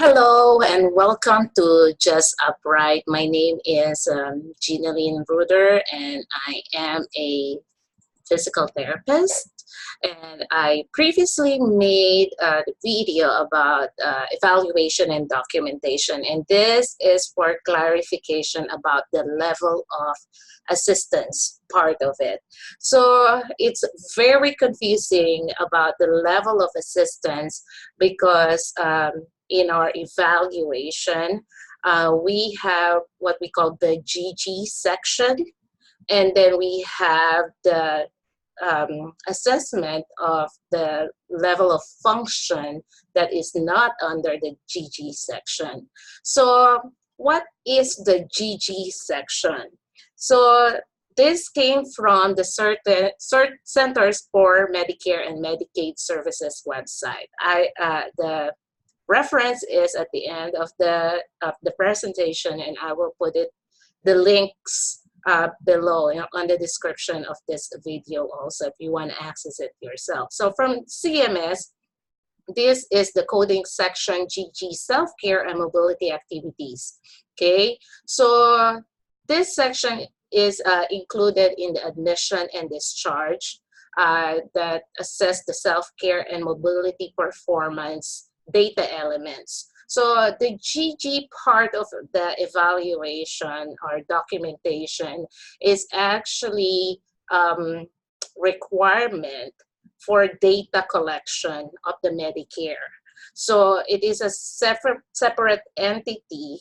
Hello and welcome to Just Upright. My name is Ginaline Ruder and I am a physical therapist. And I previously made a video about evaluation and documentation. And this is for clarification about the level of assistance part of it. So it's very confusing about the level of assistance because in our evaluation, we have what we call the GG section, and then we have the assessment of the level of function that is not under the GG section. So what is the GG section? So this came from the Centers for Medicare and Medicaid Services website. The reference is at the end of the presentation, and I will put the links below on the description of this video also if you want to access it yourself. So from CMS, this is the coding section GG self-care and mobility activities. Okay, so this section is included in the admission and discharge that assess the self-care and mobility performance data elements. So the GG part of the evaluation or documentation is actually requirement for data collection of the Medicare. So it is a separate entity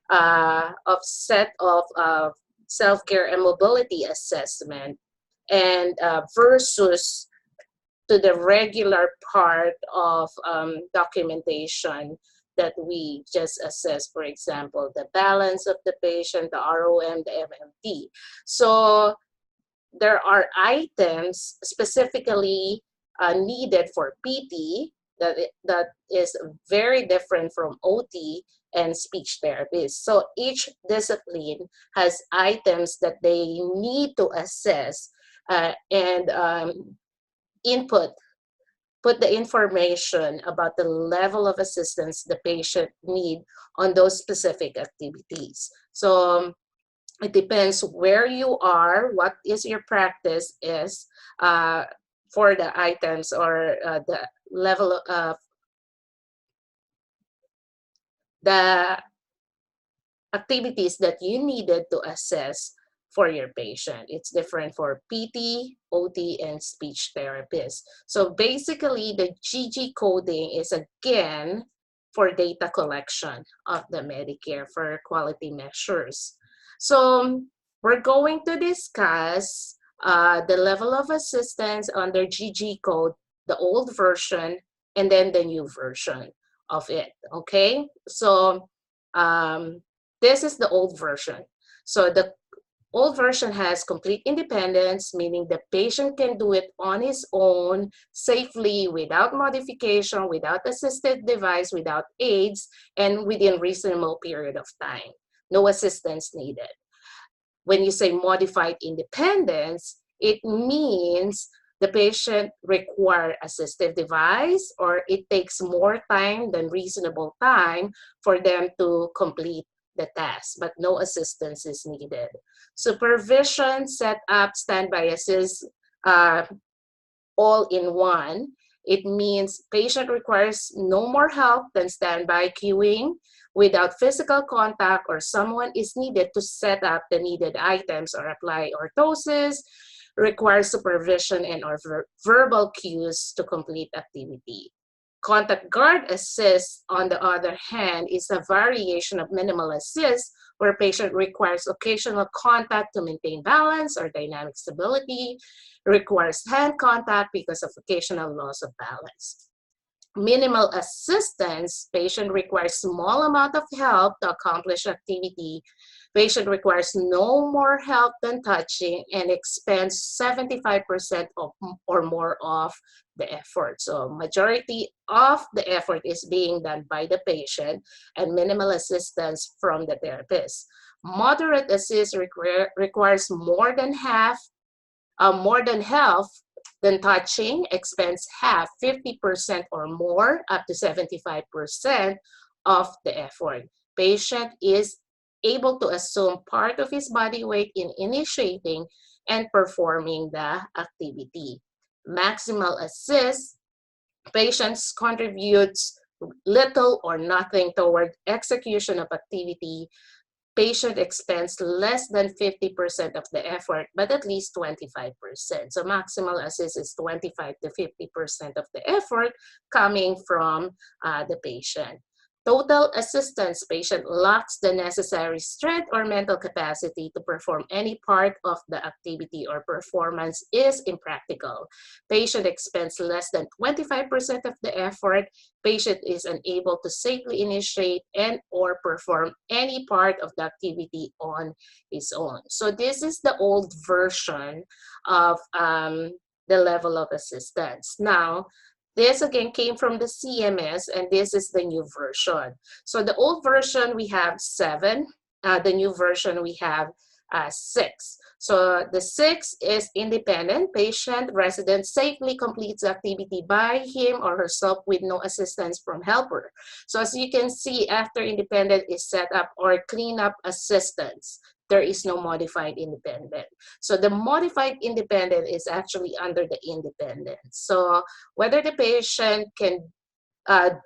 of set of self-care and mobility assessment and versus to the regular part of documentation that we just assess, for example, the balance of the patient, the ROM, the MMT. So there are items specifically needed for PT that is very different from OT and speech therapists. So each discipline has items that they need to assess and put the information about the level of assistance the patient need on those specific activities. So it depends where you are, what is your practice is for the items or the level of the activities that you needed to assess for your patient. It's different for PT, OT, and speech therapists. So basically, the GG coding is again for data collection of the Medicare for quality measures. So we're going to discuss the level of assistance under GG code, the old version, and then the new version of it, okay? So this is the old version. So the old version has complete independence, meaning the patient can do it on his own, safely, without modification, without assisted device, without aids, and within reasonable period of time. No assistance needed. When you say modified independence, it means the patient require assistive device or it takes more time than reasonable time for them to complete the task, but no assistance is needed. Supervision, setup, standby assist, all in one. It means patient requires no more help than standby queuing without physical contact, or someone is needed to set up the needed items or apply orthosis, requires supervision and or verbal cues to complete activity. Contact guard assist, on the other hand, is a variation of minimal assist where patient requires occasional contact to maintain balance or dynamic stability, requires hand contact because of occasional loss of balance. Minimal assistance, patient requires small amount of help to accomplish activity. Patient requires no more help than touching and expends 75% or more of the effort. So majority of the effort is being done by the patient and minimal assistance from the therapist. Moderate assist requires more than half than touching, expends half, 50% or more, up to 75% of the effort. Patient is able to assume part of his body weight in initiating and performing the activity. Maximal assist, patients contributes little or nothing toward execution of activity. Patient expends less than 50% of the effort, but at least 25%. So maximal assist is 25 to 50% of the effort coming from the patient. Total assistance, patient lacks the necessary strength or mental capacity to perform any part of the activity or performance is impractical. Patient expends less than 25% of the effort. Patient is unable to safely initiate and or perform any part of the activity on his own. So this is the old version of the level of assistance. Now, this again came from the CMS, and this is the new version. So the old version, we have 7. The new version, we have 6. So the 6 is independent. Patient resident safely completes the activity by him or herself with no assistance from helper. So as you can see, after independent is set up or cleanup assistance, there is no modified independent. So the modified independent is actually under the independent. So whether the patient can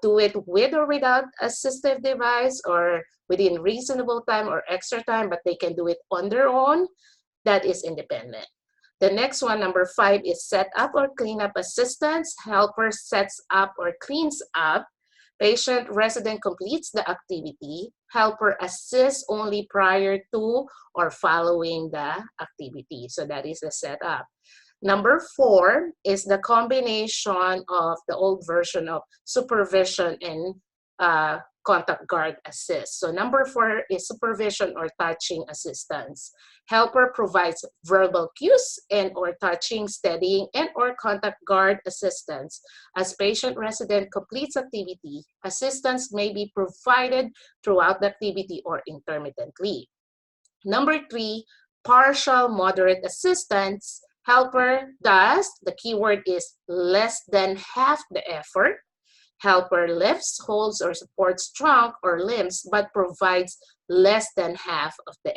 do it with or without assistive device or within reasonable time or extra time, but they can do it on their own, that is independent. The next one, number 5, is set up or clean up assistance. Helper sets up or cleans up. Patient resident completes the activity. Helper assists only prior to or following the activity. So that is the setup. Number 4 is the combination of the old version of supervision and contact guard assist. So number 4 is supervision or touching assistance. Helper provides verbal cues and or touching, steadying, and or contact guard assistance. As patient resident completes activity, assistance may be provided throughout the activity or intermittently. Number 3, partial moderate assistance. Helper does, the keyword is less than half the effort. Helper lifts, holds, or supports trunk or limbs, but provides less than half of the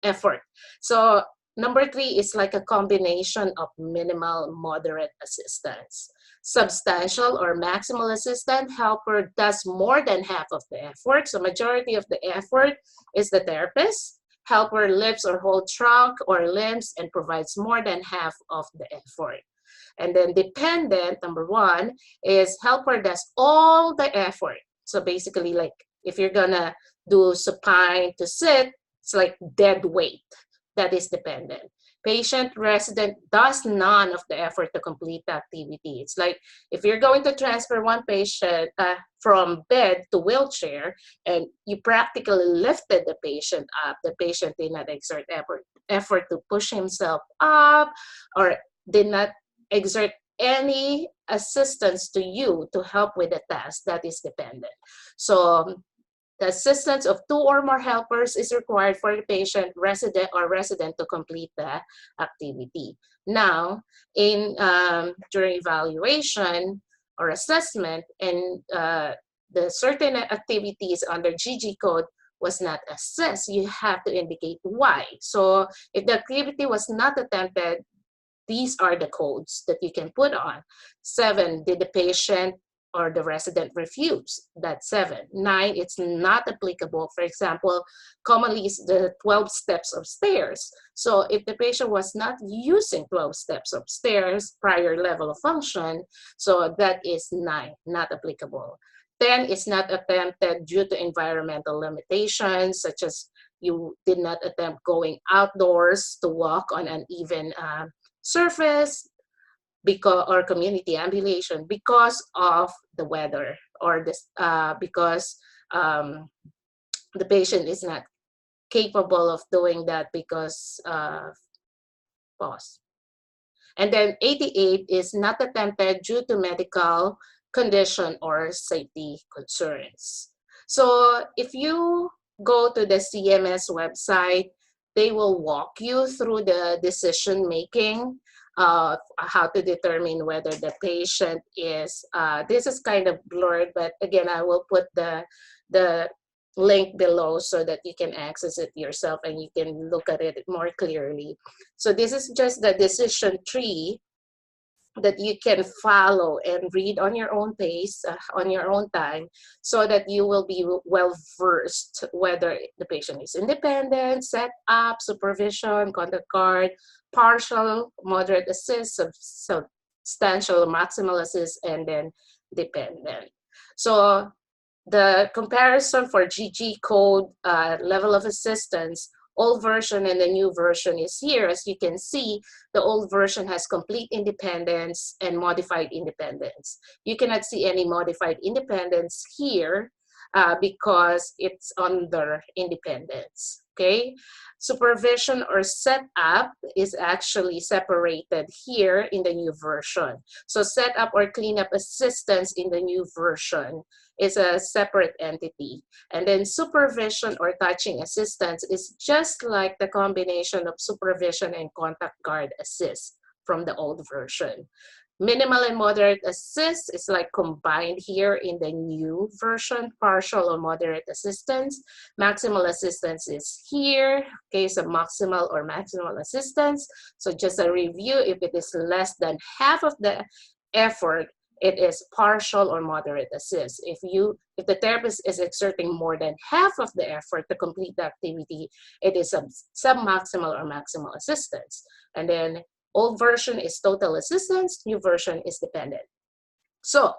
effort. So number 3 is like a combination of minimal, moderate assistance. Substantial or maximal assistant, helper does more than half of the effort. So majority of the effort is the therapist. Helper lifts or holds trunk or limbs and provides more than half of the effort. And then dependent, number 1, is helper does all the effort. So basically, like if you're gonna do supine to sit, it's like dead weight. That is dependent. Patient resident does none of the effort to complete the activity. It's like if you're going to transfer one patient from bed to wheelchair and you practically lifted the patient up, the patient did not exert effort to push himself up or did not exert any assistance to you to help with the task. That is dependent. So the assistance of 2 or more helpers is required for the patient, resident, or resident to complete the activity. Now, in during evaluation or assessment, and the certain activities under GG code was not assessed, you have to indicate why. So if the activity was not attempted, these are the codes that you can put on. 7, did the patient or the resident refuse? That's 7. 9, it's not applicable. For example, commonly is the 12 steps of stairs. So if the patient was not using 12 steps of stairs, prior level of function, so that is 9, not applicable. 10 is not attempted due to environmental limitations, such as you did not attempt going outdoors to walk on an even surface, because or community ambulation because of the weather, or this because the patient is not capable of doing that because pause. And then 88 is not attempted due to medical condition or safety concerns. So if you go to the CMS website, they will walk you through the decision making how to determine whether the patient is, this is kind of blurred, but again, I will put the link below so that you can access it yourself and you can look at it more clearly. So this is just the decision tree that you can follow and read on your own pace, on your own time, so that you will be well versed whether the patient is independent, set up, supervision, contact card, partial, moderate assist, substantial, maximal assist, and then dependent. So the comparison for GG code level of assistance, old version and the new version is here. As you can see, the old version has complete independence and modified independence. You cannot see any modified independence here because it's under independence, okay? Supervision or setup is actually separated here in the new version. So setup or cleanup assistance in the new version is a separate entity. And then supervision or touching assistance is just like the combination of supervision and contact guard assist from the old version. Minimal and moderate assist is like combined here in the new version, partial or moderate assistance. Maximal assistance is here, case of maximal or maximal assistance. So just a review, if it is less than half of the effort, it is partial or moderate assist. If the therapist is exerting more than half of the effort to complete the activity, it is submaximal or maximal assistance. And then old version is total assistance, new version is dependent. So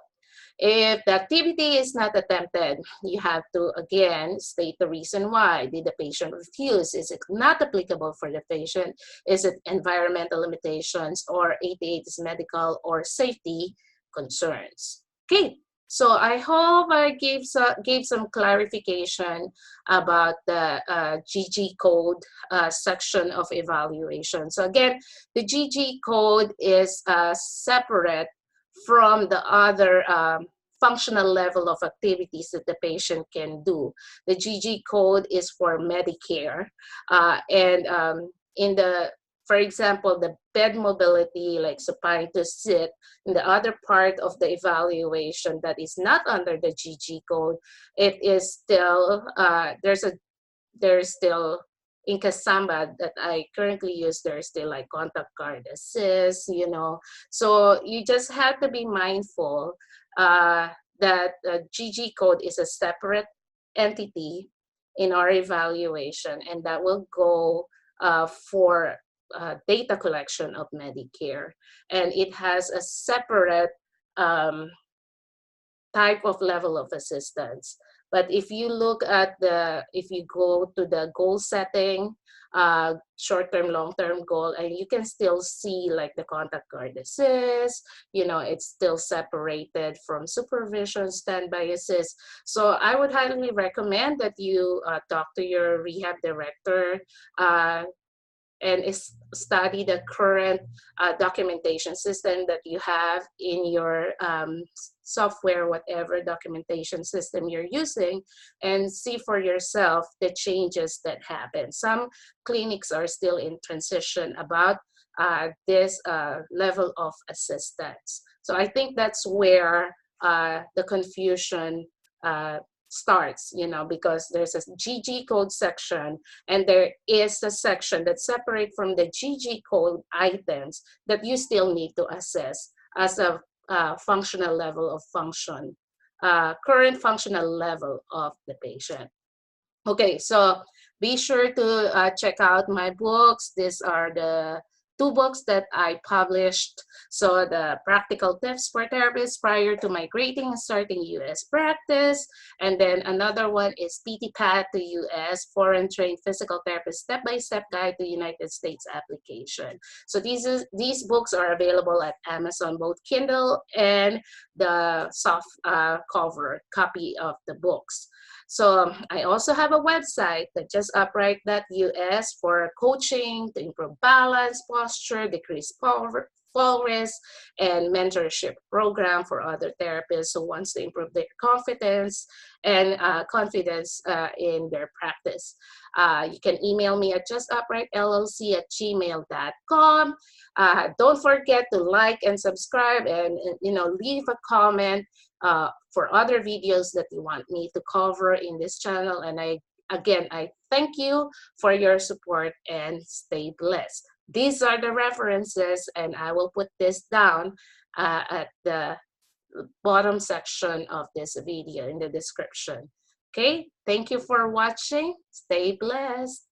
if the activity is not attempted, you have to again state the reason why. Did the patient refuse? Is it not applicable for the patient? Is it environmental limitations, or 88 is medical or safety concerns? Okay, so I hope I gave some clarification about the GG code section of evaluation. So again, the GG code is separate from the other functional level of activities that the patient can do. The GG code is for Medicare, and in the, for example, the bed mobility, like supine to sit, in the other part of the evaluation that is not under the GG code, it is still, there's still in Kasamba that I currently use, there's still like contact card assist, you know. So you just have to be mindful that GG code is a separate entity in our evaluation, and that will go for data collection of Medicare. And it has a separate type of level of assistance. But if you look at if you go to the goal setting, short-term, long-term goal, and you can still see like the contact card assist, you know, it's still separated from supervision, standby assist. So I would highly recommend that you talk to your rehab director and study the current documentation system that you have in your software, whatever documentation system you're using, and see for yourself the changes that happen. Some clinics are still in transition about this level of assistance. So I think that's where the confusion starts, you know, because there's a GG code section and there is a section that's separate from the GG code items that you still need to assess as a functional level of function, current functional level of the patient. Okay, so be sure to check out my books. These are the 2 books that I published. So the Practical Tips for Therapists Prior to Migrating and Starting US Practice. And then another one is PT Path to US, Foreign Trained Physical Therapist Step-by-Step Guide to United States Application. So these books are available at Amazon, both Kindle and the soft cover copy of the books. So I also have a website that just upright.us for coaching to improve balance, posture, decrease fall risk, and mentorship program for other therapists who wants to improve their confidence and confidence in their practice. You can email me at justuprightllc@gmail.com. Don't forget to like and subscribe, and leave a comment for other videos that you want me to cover in this channel. And I thank you for your support, and stay blessed. These are the references, and I will put this down at the bottom section of this video in the description. Okay, thank you for watching. Stay blessed.